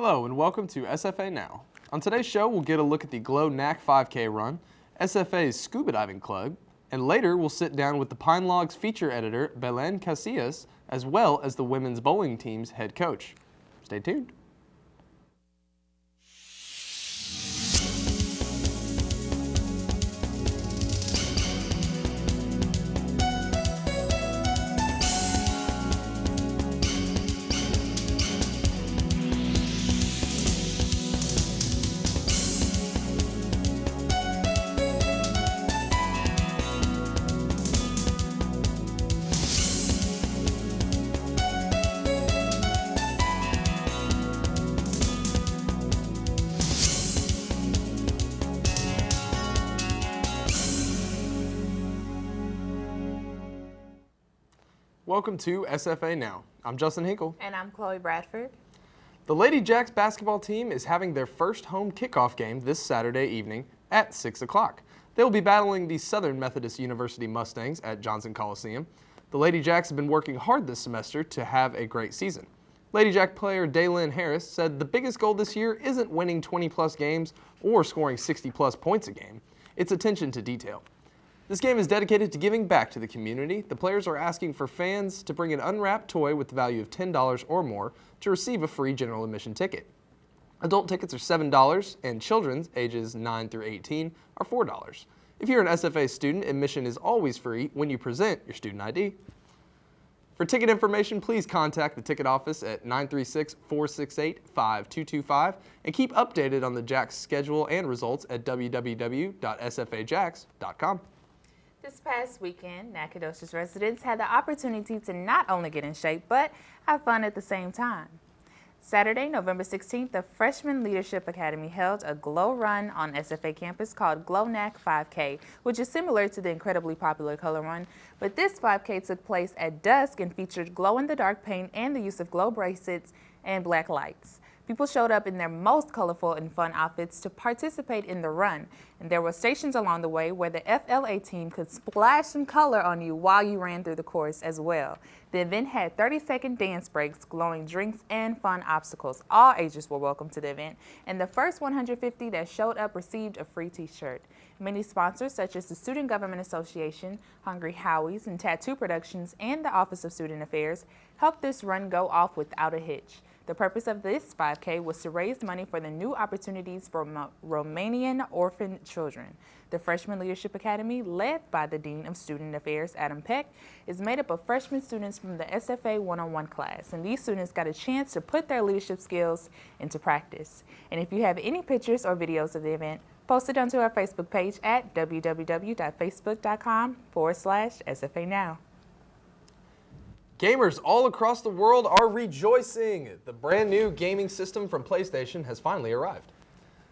Hello and welcome to SFA Now. On today's show, we'll get a look at the Glow NAC 5K run, SFA's scuba diving club, and later we'll sit down with the Pine Logs feature editor, Belen Casillas, as well as the women's bowling team's head coach. Stay tuned. Welcome to SFA Now. I'm Justin Hinkle. And I'm Chloe Bradford. The Lady Jacks basketball team is having their first home kickoff game this Saturday evening at 6 o'clock. They will be battling the Southern Methodist University Mustangs at Johnson Coliseum. The Lady Jacks have been working hard this semester to have a great season. Lady Jack player Daylin Harris said the biggest goal this year isn't winning 20-plus games or scoring 60-plus points a game. It's attention to detail. This game is dedicated to giving back to the community. The players are asking for fans to bring an unwrapped toy with the value of $10 or more to receive a free general admission ticket. Adult tickets are $7 and children's ages 9 through 18 are $4. If you're an SFA student, admission is always free when you present your student ID. For ticket information, please contact the ticket office at 936-468-5225 and keep updated on the Jacks schedule and results at www.sfajacks.com. This past weekend, Nacogdoches residents had the opportunity to not only get in shape, but have fun at the same time. Saturday, November 16th, the Freshman Leadership Academy held a glow run on SFA campus called Glow NAC 5K, which is similar to the incredibly popular Color Run, but this 5K took place at dusk and featured glow-in-the-dark paint and the use of glow bracelets and black lights. People showed up in their most colorful and fun outfits to participate in the run, and there were stations along the way where the FLA team could splash some color on you while you ran through the course as well. The event had 30-second dance breaks, glowing drinks, and fun obstacles. All ages were welcome to the event, and the first 150 that showed up received a free t-shirt. Many sponsors, such as the Student Government Association, Hungry Howie's, and Tattoo Productions, and the Office of Student Affairs, helped this run go off without a hitch. The purpose of this 5K was to raise money for the new opportunities for Romanian orphan children. The Freshman Leadership Academy, led by the Dean of Student Affairs, Adam Peck, is made up of freshman students from the SFA 101 class, and these students got a chance to put their leadership skills into practice. And if you have any pictures or videos of the event, post it onto our Facebook page at www.facebook.com/SFA Now. Gamers all across the world are rejoicing. The brand new gaming system from PlayStation has finally arrived.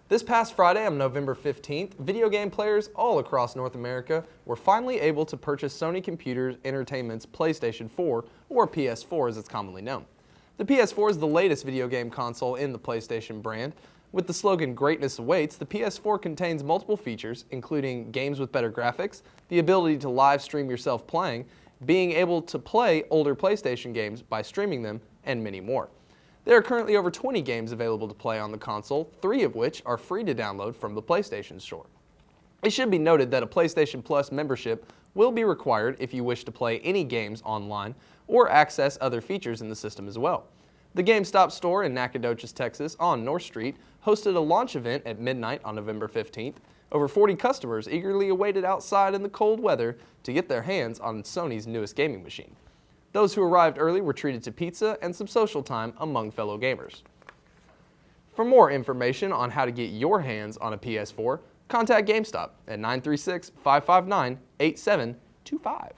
This past Friday on November 15th, video game players all across North America were finally able to purchase Sony Computer Entertainment's PlayStation 4, or PS4 as it's commonly known. The PS4 is the latest video game console in the PlayStation brand. With the slogan "Greatness Awaits," the PS4 contains multiple features, including games with better graphics, the ability to live stream yourself playing, being able to play older PlayStation games by streaming them, and many more. There are currently over 20 games available to play on the console, 3 of which are free to download from the PlayStation Store. It should be noted that a PlayStation Plus membership will be required if you wish to play any games online or access other features in the system as well. The GameStop store in Nacogdoches, Texas on North Street hosted a launch event at midnight on November 15th. Over 40 customers eagerly awaited outside in the cold weather to get their hands on Sony's newest gaming machine. Those who arrived early were treated to pizza and some social time among fellow gamers. For more information on how to get your hands on a PS4, contact GameStop at 936-559-8725.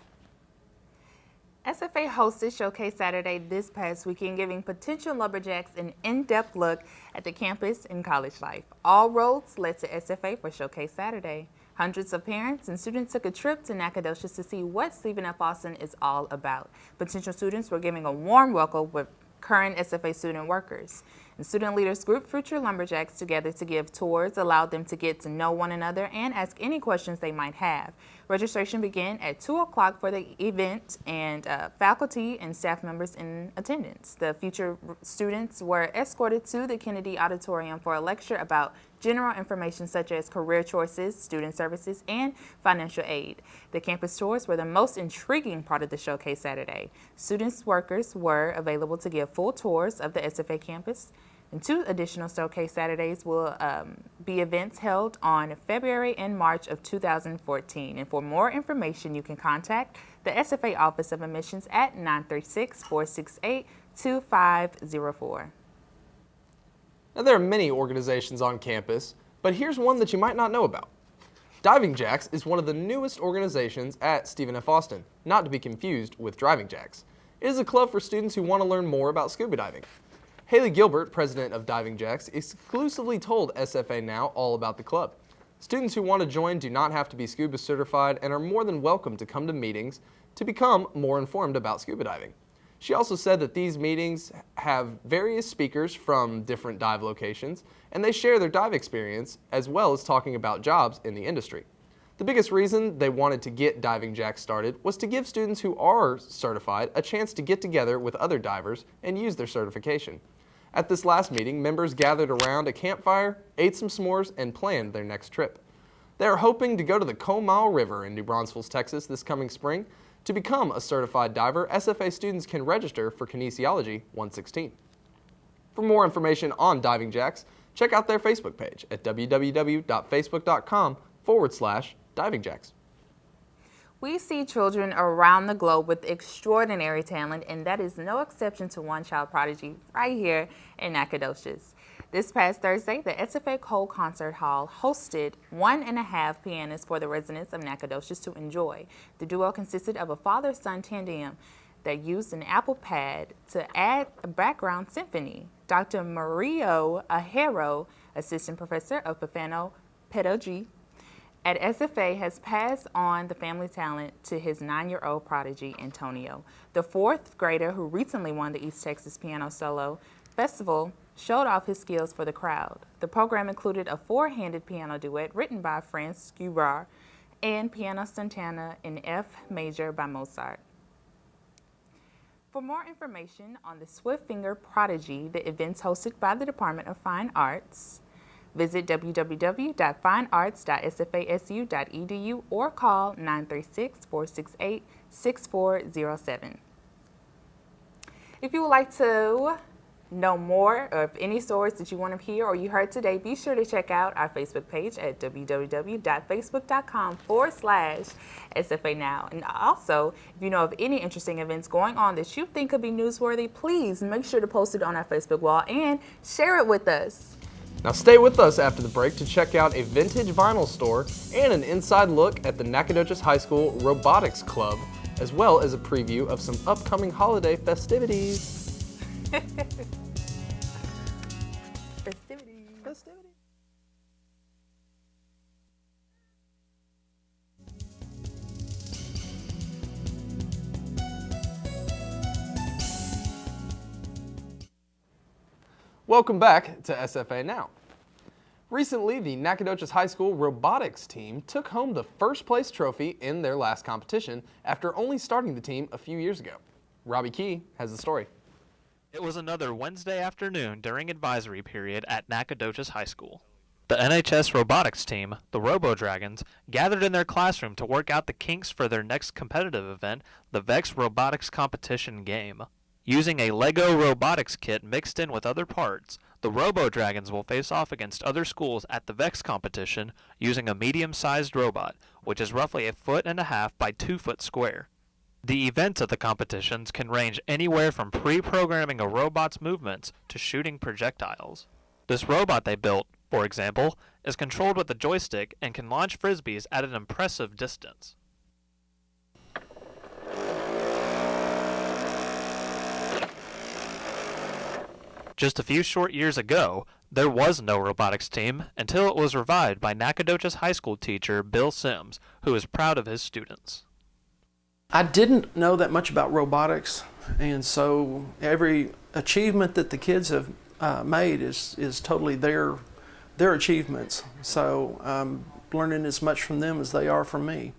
SFA hosted Showcase Saturday this past weekend, giving potential lumberjacks an in-depth look at the campus and college life. All roads led to SFA for Showcase Saturday. Hundreds of parents and students took a trip to Nacogdoches to see what Stephen F. Austin is all about. Potential students were giving a warm welcome with current SFA student workers. And student leaders grouped future lumberjacks together to give tours, allowed them to get to know one another, and ask any questions they might have. Registration began at 2 o'clock for the event, and faculty and staff members in attendance. The future students were escorted to the Kennedy Auditorium for a lecture about general information such as career choices, student services, and financial aid. The campus tours were the most intriguing part of the showcase Saturday. Students workers were available to give full tours of the SFA campus. And 2 additional showcase Saturdays will be events held on February and March of 2014. And for more information, you can contact the SFA Office of Admissions at 936-468-2504. Now, there are many organizations on campus, but here's one that you might not know about. Diving Jacks is one of the newest organizations at Stephen F. Austin, not to be confused with Driving Jacks. It is a club for students who want to learn more about scuba diving. Haley Gilbert, president of Diving Jacks, exclusively told SFA Now all about the club. Students who want to join do not have to be scuba certified and are more than welcome to come to meetings to become more informed about scuba diving. She also said that these meetings have various speakers from different dive locations, and they share their dive experience as well as talking about jobs in the industry. The biggest reason they wanted to get Diving Jacks started was to give students who are certified a chance to get together with other divers and use their certification. At this last meeting, members gathered around a campfire, ate some s'mores, and planned their next trip. They are hoping to go to the Comal River in New Braunfels, Texas this coming spring. To become a certified diver, SFA students can register for Kinesiology 116. For more information on Diving Jacks, check out their Facebook page at www.facebook.com/divingjacks. We see children around the globe with extraordinary talent, and that is no exception to one child prodigy right here in Nacogdoches. This past Thursday, the SFA Cole Concert Hall hosted 1.5 pianists for the residents of Nacogdoches to enjoy. The duo consisted of a father-son tandem that used an apple pad to add a background symphony. Dr. Mario Ajero, assistant professor of piano pedagogy at SFA, has passed on the family talent to his 9-year-old prodigy, Antonio. The 4th grader, who recently won the East Texas Piano Solo Festival, showed off his skills for the crowd. The program included a 4-handed piano duet written by Franz Schubert and Piano Santana in F major by Mozart. For more information on the Swift-Finger Prodigy, the events hosted by the Department of Fine Arts, visit www.finearts.sfasu.edu or call 936-468-6407. If you would like to know more of any stories that you want to hear or you heard today, be sure to check out our Facebook page at www.facebook.com/SFA Now. And also, if you know of any interesting events going on that you think could be newsworthy, please make sure to post it on our Facebook wall and share it with us. Now stay with us after the break to check out a vintage vinyl store and an inside look at the Nacogdoches High School Robotics Club, as well as a preview of some upcoming holiday festivities. Festivity. Welcome back to SFA Now. Recently, the Nacogdoches High School robotics team took home the first place trophy in their last competition after only starting the team a few years ago. Robbie Key has the story. It was another Wednesday afternoon during advisory period at Nacogdoches High School. The NHS robotics team, the Robo Dragons, gathered in their classroom to work out the kinks for their next competitive event, the VEX Robotics Competition game. Using a Lego robotics kit mixed in with other parts, the Robo Dragons will face off against other schools at the VEX competition using a medium-sized robot, which is roughly 1.5 feet by 2 foot square. The events of the competitions can range anywhere from pre-programming a robot's movements to shooting projectiles. This robot they built, for example, is controlled with a joystick and can launch frisbees at an impressive distance. Just a few short years ago, there was no robotics team until it was revived by Nacogdoches High School teacher Bill Sims, who is proud of his students. I didn't know that much about robotics, and so every achievement that the kids have made is totally their achievements. So I'm learning as much from them as they are from me.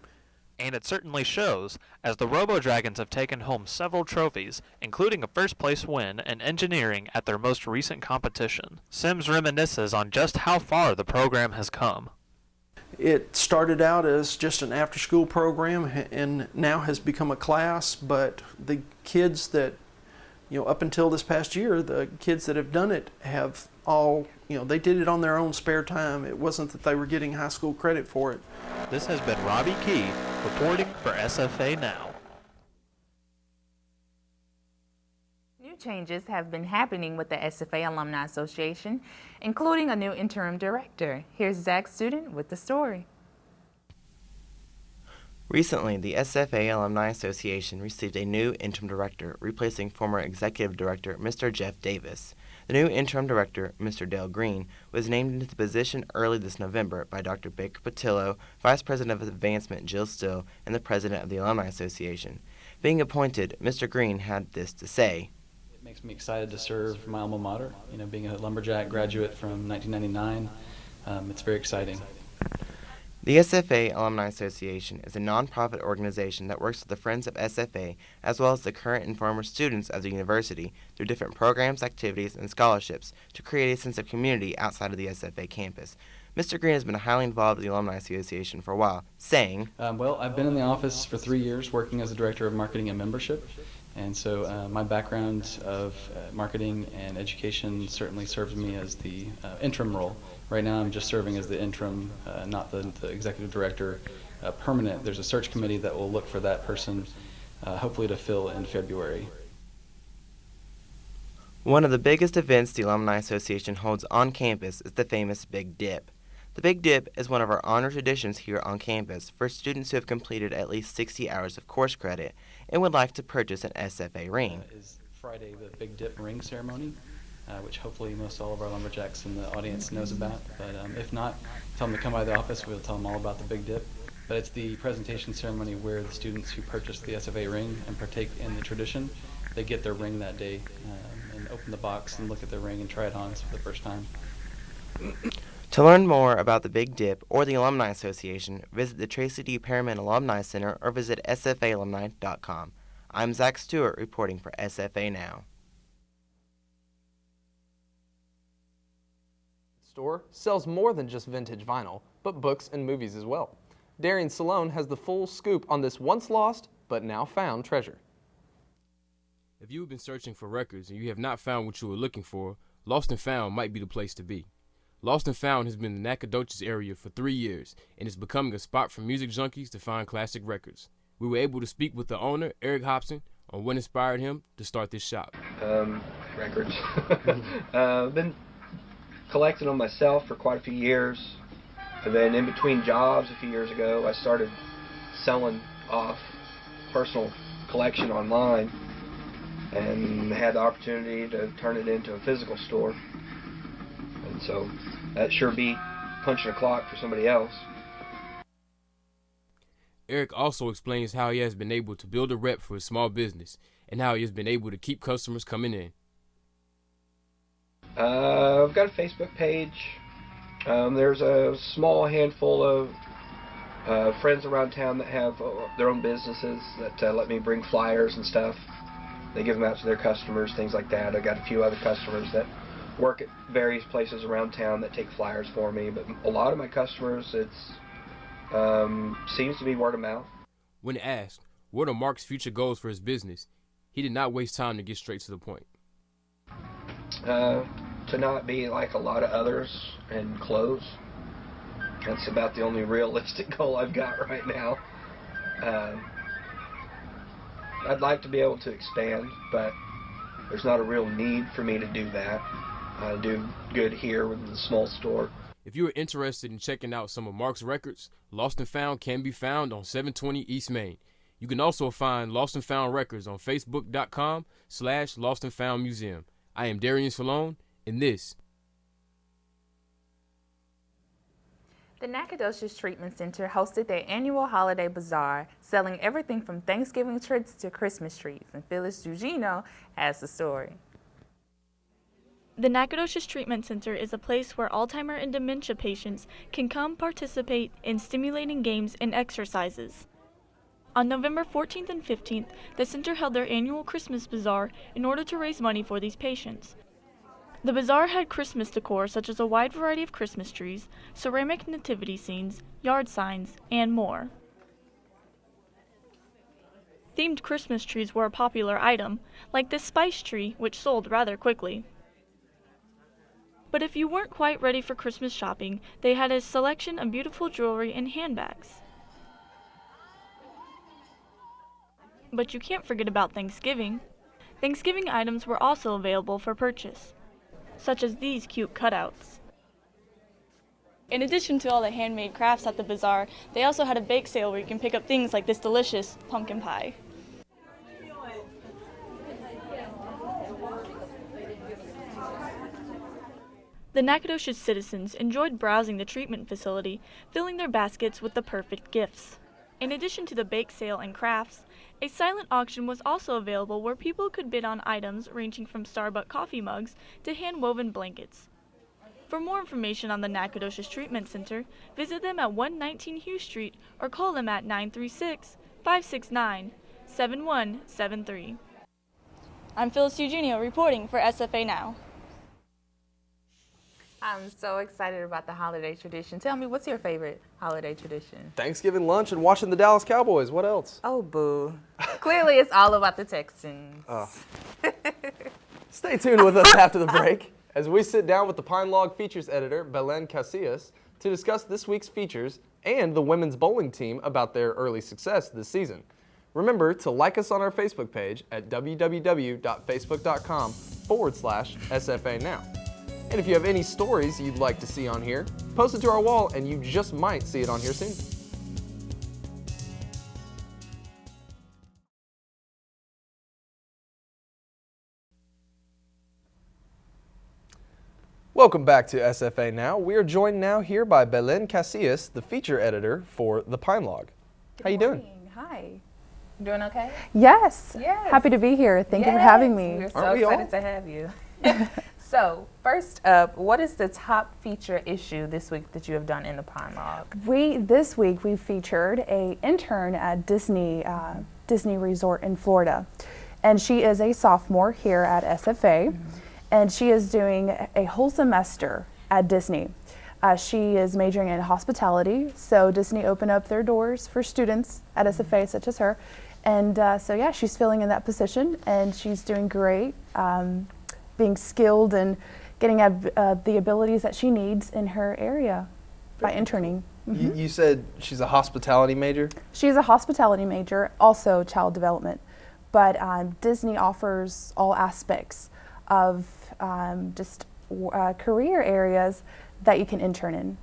And it certainly shows, as the Robo Dragons have taken home several trophies, including a first-place win in engineering at their most recent competition. Sims reminisces on just how far the program has come. It started out as just an after-school program and now has become a class, but the kids that, up until this past year, the kids that have done it have all, they did it on their own spare time. It wasn't that they were getting high school credit for it. This has been Robbie Key reporting for SFA Now. New changes have been happening with the SFA Alumni Association, including a new interim director. Here's Zach Student with the story. Recently, the SFA Alumni Association received a new interim director, replacing former executive director Mr. Jeff Davis. The new interim director, Mr. Dale Green, was named into the position early this November by Dr. Baker Patillo, Vice President of Advancement Jill Still, and the President of the Alumni Association. Being appointed, Mr. Green had this to say. It makes me excited to serve my alma mater. Being a lumberjack graduate from 1999, it's very exciting. The SFA Alumni Association is a nonprofit organization that works with the Friends of SFA as well as the current and former students of the university through different programs, activities, and scholarships to create a sense of community outside of the SFA campus. Mr. Green has been highly involved with the Alumni Association for a while, saying, Well, I've been in the office for 3 years working as the Director of Marketing and Membership, and so my background of marketing and education certainly serves me as the interim role. Right now I'm just serving as the interim, not the executive director permanent. There's a search committee that will look for that person, hopefully to fill in February. One of the biggest events the Alumni Association holds on campus is the famous Big Dip. The Big Dip is one of our honor traditions here on campus for students who have completed at least 60 hours of course credit and would like to purchase an SFA ring. Is Friday the Big Dip ring ceremony, which hopefully most all of our lumberjacks in the audience knows about. But if not, tell them to come by the office. We'll tell them all about the Big Dip. But it's the presentation ceremony where the students who purchase the SFA ring and partake in the tradition, they get their ring that day and open the box and look at their ring and try it on for the first time. To learn more about the Big Dip or the Alumni Association, visit the Tracy D. Perriman Alumni Center or visit sfaalumni.com. I'm Zach Stewart reporting for SFA Now. Store sells more than just vintage vinyl, but books and movies as well. Darian Salone has the full scoop on this once lost but now found treasure. If you have been searching for records and you have not found what you were looking for, Lost and Found might be the place to be. Lost and Found has been in the Nacogdoches area for 3 years and is becoming a spot for music junkies to find classic records. We were able to speak with the owner, Eric Hobson, on what inspired him to start this shop. Records. I've been collecting them myself for quite a few years. And then in between jobs a few years ago, I started selling off personal collection online and had the opportunity to turn it into a physical store. And so that sure beat punching a clock for somebody else. Eric also explains how he has been able to build a rep for his small business and how he has been able to keep customers coming in. I've got a Facebook page. There's a small handful of friends around town that have their own businesses that let me bring flyers and stuff. They give them out to their customers, things like that. I got a few other customers that work at various places around town that take flyers for me, but a lot of my customers, it's seems to be word of mouth. When asked what are Mark's future goals for his business, he did not waste time to get straight to the point. To not be like a lot of others and close. That's about the only realistic goal I've got right now. I'd like to be able to expand, but there's not a real need for me to do that. I do good here with the small store. If you are interested in checking out some of Mark's records, Lost and Found can be found on 720 East Main. You can also find Lost and Found Records on Facebook.com/Lost and Found Museum. I am Darian Salone, and this. The Nacogdoches Treatment Center hosted their annual holiday bazaar, selling everything from Thanksgiving treats to Christmas trees. And Phyllis Gugino has the story. The Nacogdoches Treatment Center is a place where Alzheimer and dementia patients can come participate in stimulating games and exercises. On November 14th and 15th, the center held their annual Christmas Bazaar in order to raise money for these patients. The bazaar had Christmas decor such as a wide variety of Christmas trees, ceramic nativity scenes, yard signs, and more. Themed Christmas trees were a popular item, like this spice tree, which sold rather quickly. But if you weren't quite ready for Christmas shopping, they had a selection of beautiful jewelry and handbags. But you can't forget about Thanksgiving. Thanksgiving items were also available for purchase, such as these cute cutouts. In addition to all the handmade crafts at the bazaar, they also had a bake sale where you can pick up things like this delicious pumpkin pie. The Nacogdoches citizens enjoyed browsing the treatment facility, filling their baskets with the perfect gifts. In addition to the bake sale and crafts, a silent auction was also available where people could bid on items ranging from Starbucks coffee mugs to hand-woven blankets. For more information on the Nacogdoches Treatment Center, visit them at 119 Hugh Street or call them at 936-569-7173. I'm Phyllis Eugenio reporting for SFA Now. I'm so excited about the holiday tradition. Tell me, what's your favorite holiday tradition? Thanksgiving lunch and watching the Dallas Cowboys. What else? Oh, boo. Clearly, it's all about the Texans. Oh. Stay tuned with us after the break as we sit down with the Pine Log Features editor, Belen Casillas, to discuss this week's features and the women's bowling team about their early success this season. Remember to like us on our Facebook page at www.facebook.com/SFA Now. And if you have any stories you'd like to see on here, post it to our wall and you just might see it on here soon. Welcome back to SFA Now. We are joined now here by Belen Casillas, the feature editor for the Pine Log. How you doing? Hi. You doing okay? Yes. Yes. Happy to be here. Thank you for having me. We're so Aren't we excited all? to have you. So, first up, what is the top feature issue this week that you have done in the Pine Log? This week we featured an intern at Disney Resort in Florida, and she is a sophomore here at SFA, and she is doing a whole semester at Disney. She is majoring in hospitality, so Disney opened up their doors for students at SFA such as her, and so yeah, she's filling in that position, and she's doing great. Being skilled and getting the abilities that she needs in her area by interning. You said she's a hospitality major? She's a hospitality major, also child development, but Disney offers all aspects of career areas that you can intern in.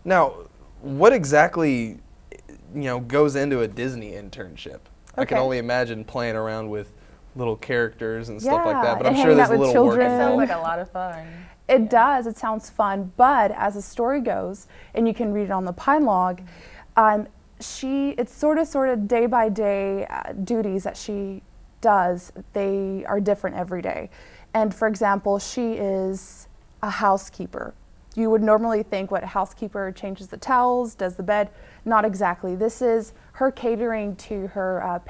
Now, what exactly goes into a Disney internship? I can Okay. only imagine playing around with little characters and stuff like Yeah, that, but and I'm sure hanging there's out a with little work children. It sounds involved. like a lot of fun. It does, it sounds fun, but as the story goes, and you can read it on the Pine Log, it's sort of day by day duties that she does. They are different every day. And for example, she is a housekeeper. You would normally think what a housekeeper changes the towels, does the bed. Not exactly. This is her catering to her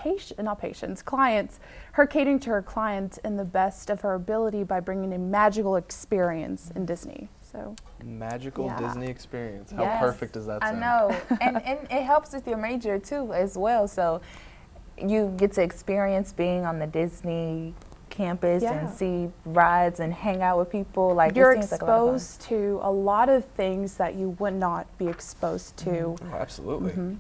clients, her catering to her clients in the best of her ability by bringing a magical experience in Disney. So Magical Yeah. Disney experience. How Yes, perfect does that I sound? know. and it helps with your major too as well. So you get to experience being on the Disney campus Yeah. and see rides and hang out with people. Like, it you're seems like a lot of fun. exposed to a lot of things that you would not be exposed to. Oh, absolutely.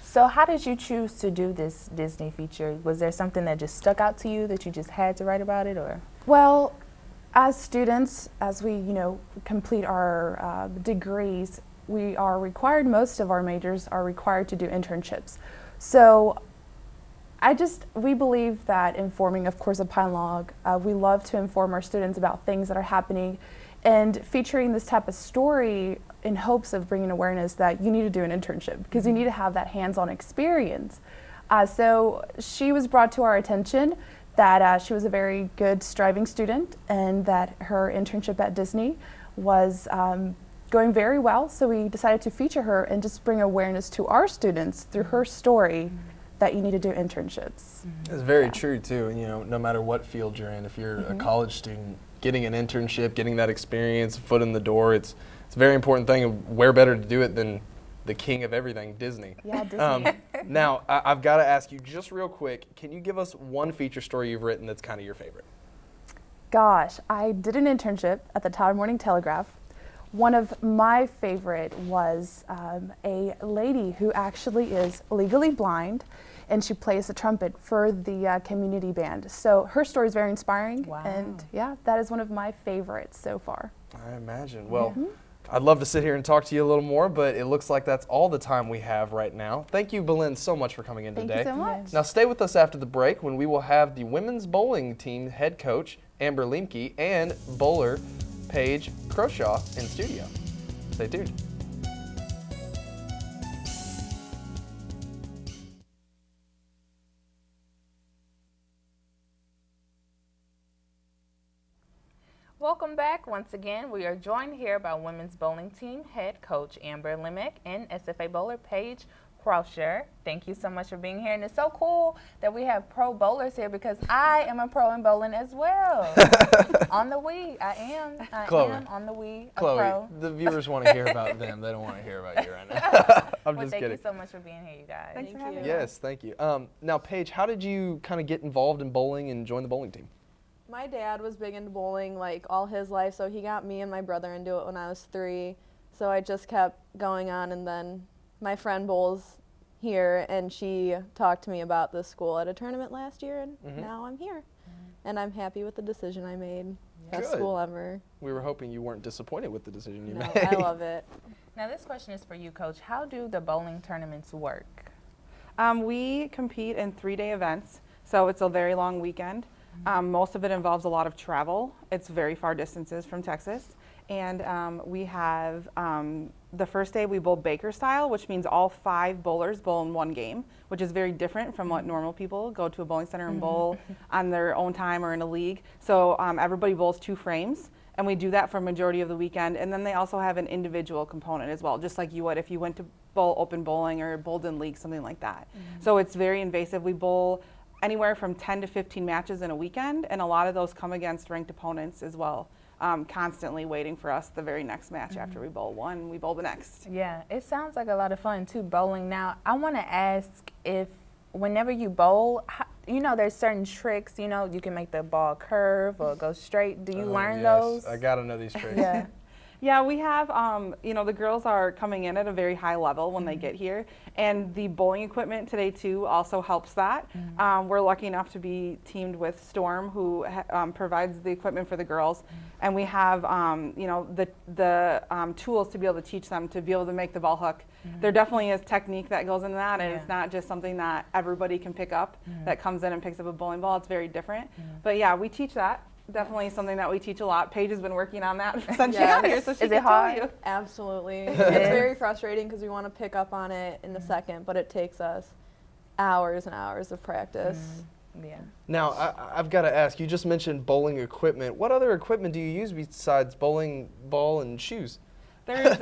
So how did you choose to do this Disney feature? Was there something that just stuck out to you that you just had to write about it, or? Well, as students, as we complete our degrees, we are required. Most of our majors are required to do internships. So we believe that informing, of course, a Pine Log, we love to inform our students about things that are happening, and featuring this type of story in hopes of bringing awareness that you need to do an internship because you need to have that hands-on experience. So she was brought to our attention that she was a very good, striving student, and that her internship at Disney was going very well. So we decided to feature her and just bring awareness to our students through her story that you need to do internships. It's very true too. You know, no matter what field you're in, if you're a college student, getting an internship, getting that experience, foot in the door, it's a very important thing. And where better to do it than the king of everything, Disney. Yeah, Disney. Now, I've got to ask you just real quick, can you give us one feature story you've written that's kind of your favorite? Gosh, I did an internship at the Tower Morning Telegraph. One of my favorite was a lady who actually is legally blind, and she plays the trumpet for the community band. So her story is very inspiring. Wow. And yeah, that is one of my favorites so far. I imagine. Well, I'd love to sit here and talk to you a little more, but it looks like that's all the time we have right now. Thank you, Belen, so much for coming in Thank today. you so much. Now stay with us after the break when we will have the women's bowling team head coach, Amber Lemke, and bowler Paige Croshaw in studio. Stay tuned. Welcome back. Once again, we are joined here by women's bowling team head coach Amber Lemke and SFA bowler Paige Croshaw. Thank you so much for being here. And it's so cool that we have pro bowlers here because I am a pro in bowling as well. On the Wii, I am on the Wii, a Chloe, pro. the viewers want to hear about them. They don't want to hear about you right now. I'm just Thank kidding. you so much for being here, you guys. Thanks for having me. Yes, thank you. Now, Paige, how did you kind of get involved in bowling and join the bowling team? My dad was big into bowling like all his life, so he got me and my brother into it when I was 3. So I just kept going on, and then my friend bowls here, and she talked to me about this school at a tournament last year, and now I'm here. And I'm happy with the decision I made. Best Good. school ever. We were hoping you weren't disappointed with the decision you No, made. I love it. Now this question is for you, Coach. How do the bowling tournaments work? We compete in 3-day events, so it's a very long weekend. Most of it involves a lot of travel. It's very far distances from Texas. And we have the first day we bowl Baker style, which means all 5 bowlers bowl in one game, which is very different from what normal people go to a bowling center and bowl on their own time or in a league. So everybody bowls 2 frames, and we do that for a majority of the weekend. And then they also have an individual component as well, just like you would if you went to bowl open bowling or bowled in league, something like that. So it's very invasive. We bowl anywhere from 10 to 15 matches in a weekend, and a lot of those come against ranked opponents as well, constantly waiting for us the very next match. After we bowl one, we bowl the next. Yeah, it sounds like a lot of fun too, bowling. Now, I want to ask if whenever you bowl, you know, there's certain tricks, you know, you can make the ball curve or go straight. Do you learn those? I got to know these tricks. Yeah. Yeah, we have, you know, the girls are coming in at a very high level when they get here, and the bowling equipment today too also helps that. We're lucky enough to be teamed with Storm, who provides the equipment for the girls, and we have, you know, the tools to be able to teach them to be able to make the ball hook. There definitely is technique that goes into that, and it's not just something that everybody can pick up that comes in and picks up a bowling ball. It's very different. But yeah, we teach that. Definitely something that we teach a lot. Paige has been working on that since she got here, so she can tell you. Absolutely. It's very frustrating because we want to pick up on it in a second, but it takes us hours and hours of practice. Yeah. Now, I've got to ask, you just mentioned bowling equipment. What other equipment do you use besides bowling ball and shoes? There's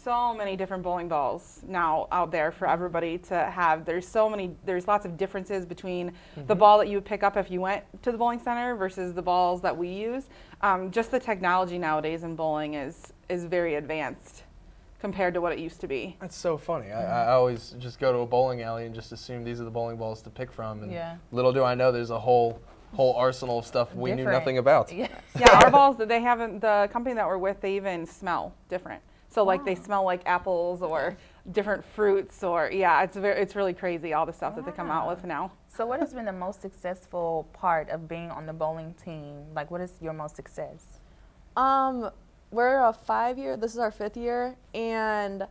so many different bowling balls now out there for everybody to have. There's lots of differences between the ball that you would pick up if you went to the bowling center versus the balls that we use. Just the technology nowadays in bowling is very advanced compared to what it used to be. That's so funny. I always just go to a bowling alley and just assume these are the bowling balls to pick from. And little do I know there's a whole arsenal of stuff we knew nothing about. Yeah, our balls, they haven't, the company that we're with, they even smell different. So like they smell like apples or different fruits, or it's really crazy, all the stuff that they come out with now. So what has been the most successful part of being on the bowling team? Like, what is your most success? We're a 5-year, this is our 5th year, and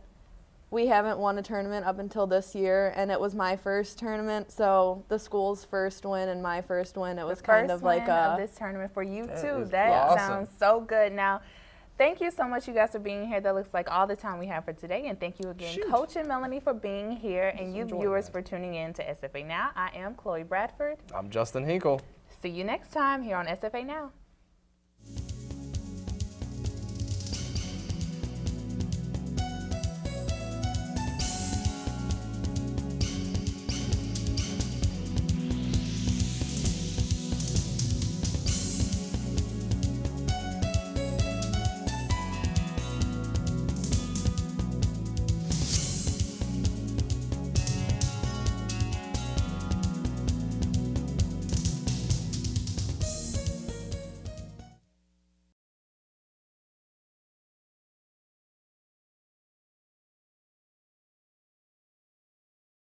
we haven't won a tournament up until this year, and it was my first tournament, so the school's first win and my first win, it was kind of like this tournament for you too. Is That awesome. sounds so good. Now, thank you so much, you guys, for being here. That looks like all the time we have for today, and thank you again, Coach and Melanie, for being here, and you viewers for tuning in to SFA Now. I am Chloe Bradford. I'm Justin Hinkle. See you next time here on SFA Now.